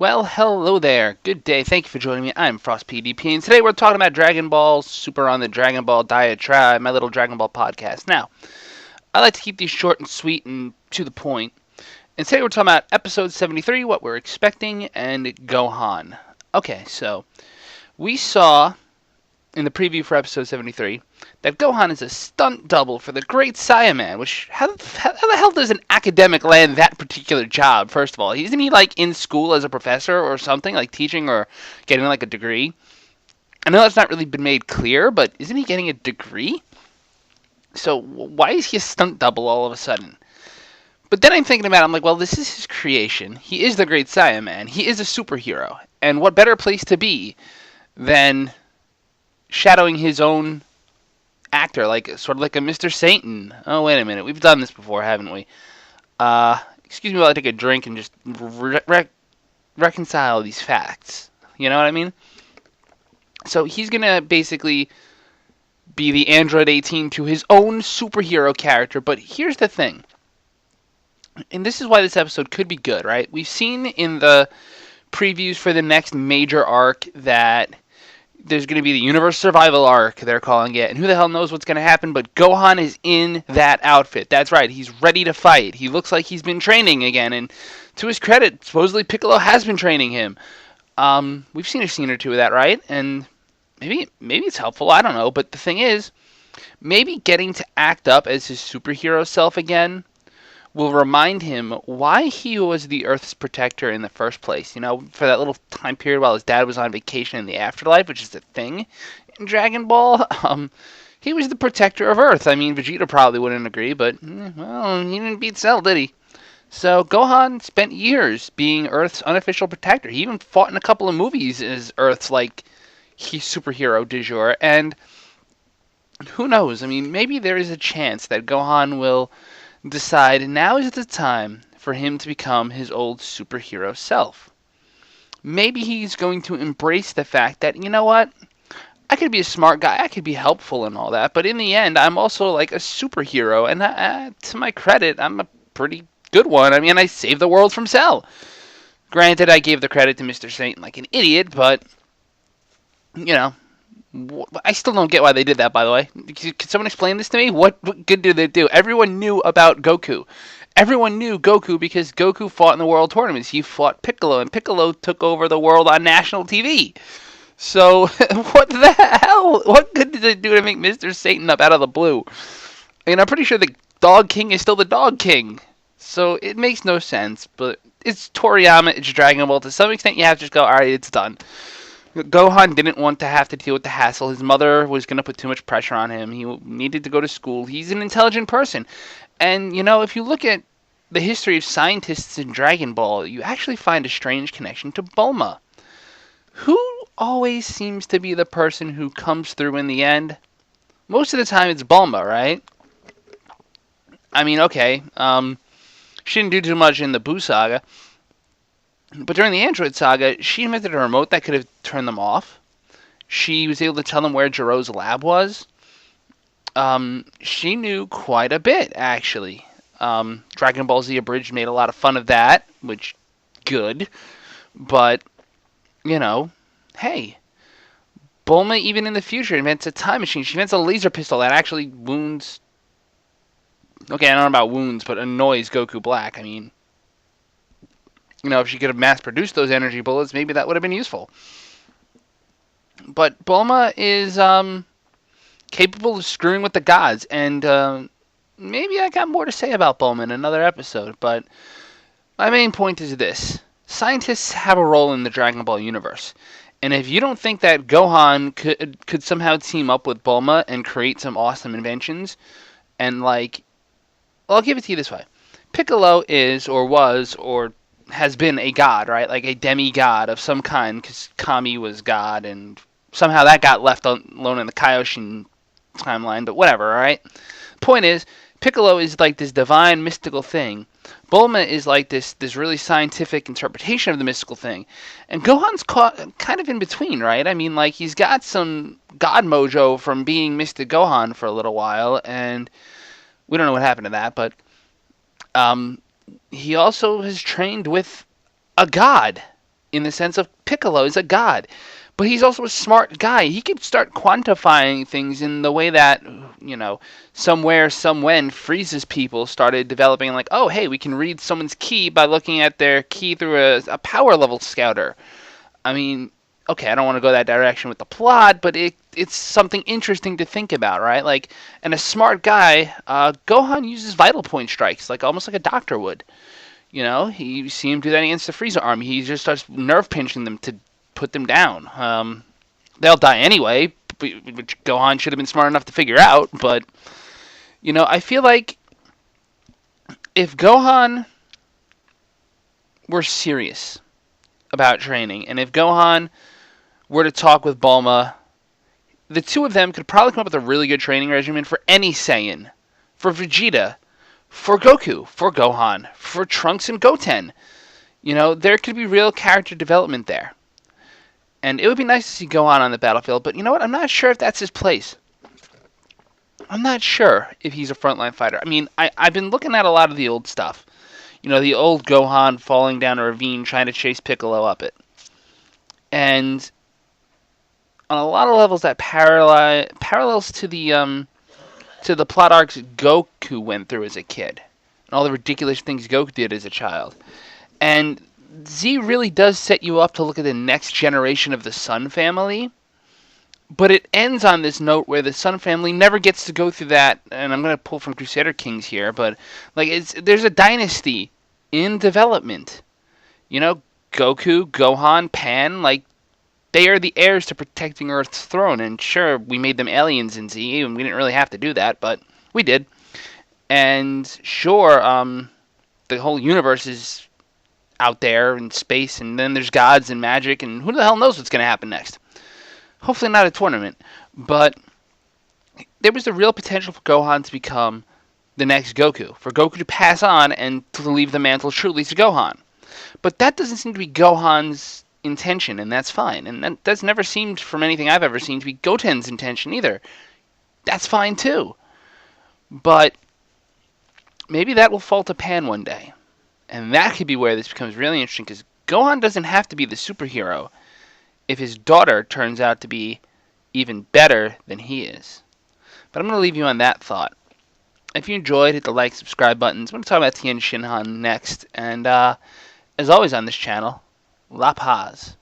Well, hello there. Good day. Thank you for joining me. I'm Frost PDP, and today we're talking about Dragon Ball Super on the Dragonball Diatribe, my little Dragon Ball podcast. Now, I like to keep these short and sweet and to the point. And today we're talking about episode 73, what we're expecting, and Gohan. Okay, so we saw in the preview for episode 73 that Gohan is a stunt double for the great Saiyaman, which, how the hell does an academic land that particular job, first of all? Isn't he, like, in school as a professor or something, like teaching or getting, like, a degree? I know that's not really been made clear, but isn't he getting a degree? So why is he a stunt double all of a sudden? But then I'm thinking about it, I'm like, well, this is his creation. He is the great Saiyaman. He is a superhero. And what better place to be than shadowing his own actor, like sort of like a Mr. Satan. Oh, wait a minute. We've done this before, haven't we? Excuse me while I take a drink and just reconcile these facts. You know what I mean? So he's going to basically be the Android 18 to his own superhero character. But here's the thing. And this is why this episode could be good, right? We've seen in the previews for the next major arc that there's going to be the universe survival arc, they're calling it, and who the hell knows what's going to happen, but Gohan is in that outfit. That's right, he's ready to fight. He looks like he's been training again, and to his credit, supposedly Piccolo has been training him. We've seen a scene or two of that, right? And maybe it's helpful, I don't know, but the thing is, maybe getting to act up as his superhero self again will remind him why he was the Earth's protector in the first place. You know, for that little time period while his dad was on vacation in the afterlife, which is a thing in Dragon Ball. He was the protector of Earth. I mean, Vegeta probably wouldn't agree, but, well, he didn't beat Cell, did he? So Gohan spent years being Earth's unofficial protector. He even fought in a couple of movies as Earth's, like, superhero du jour. And who knows? I mean, maybe there is a chance that Gohan will decide now is the time for him to become his old superhero self. Maybe he's going to embrace the fact that, you know what, I could be a smart guy, I could be helpful and all that, but in the end, I'm also like a superhero, and to my credit, I'm a pretty good one. I mean, I saved the world from Cell. Granted, I gave the credit to Mr. Satan like an idiot, but, you know, I still don't get why they did that, by the way. Can someone explain this to me? What good did they do? Everyone knew about Goku. Everyone knew Goku because Goku fought in the world tournaments. He fought Piccolo, and Piccolo took over the world on national TV. So, what the hell? What good did they do to make Mr. Satan up out of the blue? And I'm pretty sure the Dog King is still the Dog King. So, it makes no sense, but it's Toriyama, it's Dragon Ball. To some extent, you have to just go, alright, it's done. Gohan didn't want to have to deal with the hassle. His mother was going to put too much pressure on him. He needed to go to school. He's an intelligent person. And, you know, if you look at the history of scientists in Dragon Ball, you actually find a strange connection to Bulma. Who always seems to be the person who comes through in the end? Most of the time it's Bulma, right? I mean, okay, she didn't do too much in the Buu saga. But during the Android saga, she invented a remote that could have turned them off. She was able to tell them where Jiro's lab was. She knew quite a bit, actually. Dragon Ball Z Abridged made a lot of fun of that, which, good. But, you know, hey, Bulma, even in the future, invents a time machine. She invents a laser pistol that actually wounds... Okay, I don't know about wounds, but annoys Goku Black. I mean, you know, if she could have mass-produced those energy bullets, maybe that would have been useful. But Bulma is capable of screwing with the gods, and maybe I got more to say about Bulma in another episode, but my main point is this. Scientists have a role in the Dragon Ball universe, and if you don't think that Gohan could somehow team up with Bulma and create some awesome inventions, and like, well, I'll give it to you this way. Piccolo is, or was, or has been a god, right? Like a demigod of some kind, because Kami was god, and somehow that got left alone in the Kaioshin timeline, but whatever, right? Point is, Piccolo is like this divine mystical thing. Bulma is like this really scientific interpretation of the mystical thing. And Gohan's caught kind of in between, right? I mean, like, he's got some god mojo from being Mr. Gohan for a little while, and we don't know what happened to that, but he also has trained with a god. in the sense of Piccolo is a god. But he's also a smart guy. He could start quantifying things in the way that, somewhere, somewhen, Frieza's people started developing, like, oh, hey, we can read someone's ki by looking at their ki through a power level scouter. I mean, okay, I don't want to go that direction with the plot, but it's something interesting to think about, right? Like, and a smart guy, Gohan uses vital point strikes, like almost like a doctor would. You see him do that against the Frieza army. He just starts nerve pinching them to put them down. They'll die anyway, which Gohan should have been smart enough to figure out. But, I feel like if Gohan were serious about training, and if Gohan were to talk with Bulma, the two of them could probably come up with a really good training regimen for any Saiyan. For Vegeta, for Goku, for Gohan, for Trunks and Goten. There could be real character development there. And it would be nice to see Gohan on the battlefield, but you know what? I'm not sure if that's his place. I'm not sure if he's a frontline fighter. I mean, I've been looking at a lot of the old stuff. The old Gohan falling down a ravine trying to chase Piccolo up it. And on a lot of levels, that parallels to the plot arcs Goku went through as a kid. And all the ridiculous things Goku did as a child. And Z really does set you up to look at the next generation of the Sun family, but it ends on this note where the Sun family never gets to go through that, and I'm going to pull from Crusader Kings here, but there's a dynasty in development. Goku, Gohan, Pan, they are the heirs to protecting Earth's throne, and sure, we made them aliens in Z, and we didn't really have to do that, but we did. And sure, the whole universe is out there in space, and then there's gods and magic, and who the hell knows what's going to happen next. Hopefully not a tournament, but there was the real potential for Gohan to become the next Goku, for Goku to pass on and to leave the mantle truly to Gohan. But that doesn't seem to be Gohan's intention, and that's fine. And that's never seemed, from anything I've ever seen, to be Goten's intention either. That's fine too. But maybe that will fall to Pan one day. And that could be where this becomes really interesting, because Gohan doesn't have to be the superhero if his daughter turns out to be even better than he is. But I'm going to leave you on that thought. If you enjoyed, hit the like, subscribe buttons. I'm going to talk about Tien Shinhan next. And as always on this channel, La Paz.